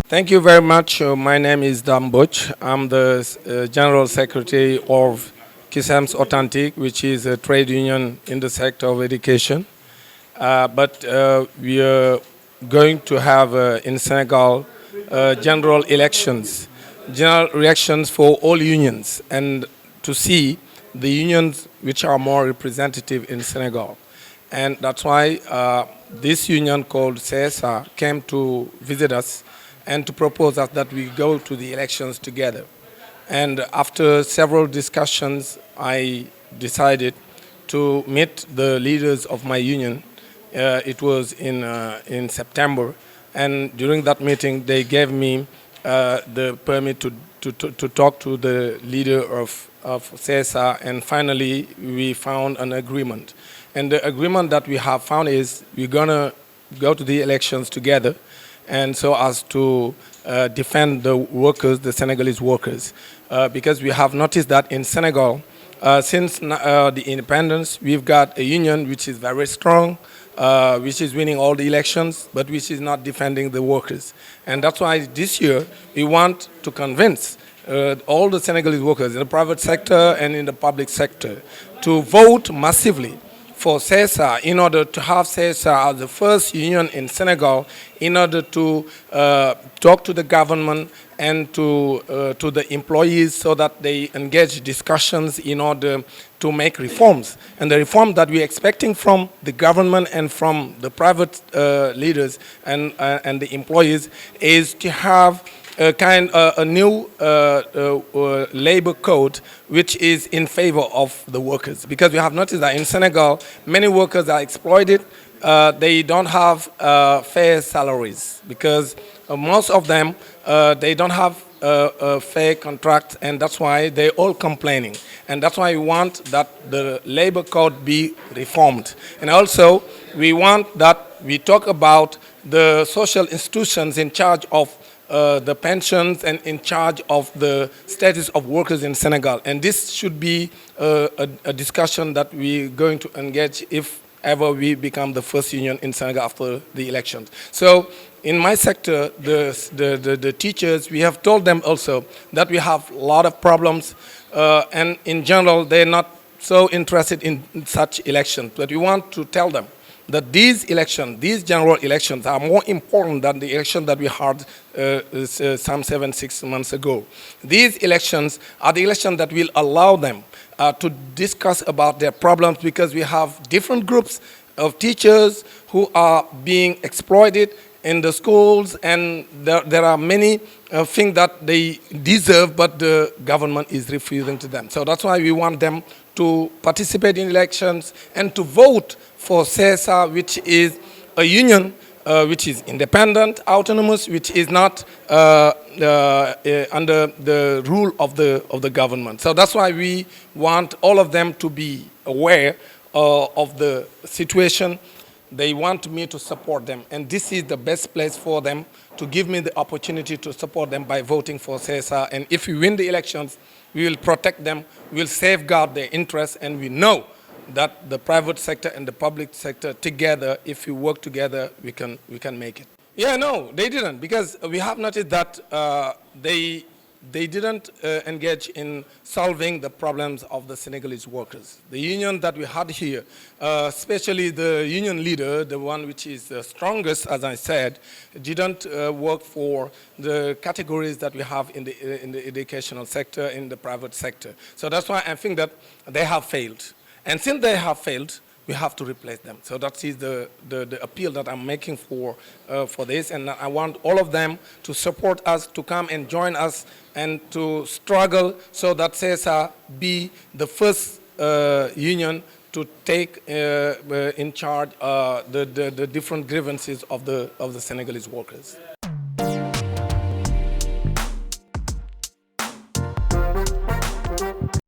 Thank you very much. My name is Mbodj. I'm the General Secretary of Kisems Authentic, which is a trade union in the sector of education. But we are going to have in Senegal general elections for all unions, and to see the unions which are more representative in Senegal. And that's why this union called CSA came to visit us and to propose us that we go to the elections together. And after several discussions, I decided to meet the leaders of my union. It was in September, and during that meeting, they gave me the permit to talk to the leader of CSA, and finally, we found an agreement. And the agreement that we have found is we're gonna go to the elections together, and so as to defend the workers, the Senegalese workers. Because we have noticed that in Senegal, since the independence, we've got a union which is very strong, which is winning all the elections, but which is not defending the workers. And that's why this year we want to convince all the Senegalese workers in the private sector and in the public sector to vote massively for CSA, in order to have CSA as the first union in Senegal, in order to talk to the government and to the employees, so that they engage discussions in order to make reforms. And the reform that we're expecting from the government and from the private leaders and the employees is to have a new labor code which is in favor of the workers. Because we have noticed that in Senegal, many workers are exploited. They don't have fair salaries, because most of them, they don't have a fair contract, and that's why they're all complaining. And that's why we want that the labor code be reformed. And also, we want that we talk about the social institutions in charge of the pensions and in charge of the status of workers in Senegal. And this should be a discussion that we're going to engage if ever we become the first union in Senegal after the elections. So in my sector, the teachers, we have told them also that we have a lot of problems, and in general, they're not so interested in such elections. But we want to tell them that these elections, these general elections, are more important than the election that we had some 6 months ago. These elections are the elections that will allow them to discuss about their problems, because we have different groups of teachers who are being exploited in the schools, and there are many things that they deserve, but the government is refusing to them. So that's why we want them to participate in elections and to vote for CSA, which is a union which is independent, autonomous, which is not under the rule of the government. So that's why we want all of them to be aware of the situation. They want me to support them, and this is the best place for them to give me the opportunity to support them by voting for CSA. And if we win the elections, we will protect them, we will safeguard their interests, and we know that the private sector and the public sector together, if we work together, we can make it. Yeah, no, they didn't, because we have noticed that they didn't engage in solving the problems of the Senegalese workers. The union that we had here, especially the union leader, the one which is the strongest, as I said, didn't work for the categories that we have in the educational sector, in the private sector. So that's why I think that they have failed. And since they have failed, we have to replace them. So that is the appeal that I'm making for this. And I want all of them to support us, to come and join us, and to struggle so that CSA be the first union to take in charge the different grievances of the Senegalese workers.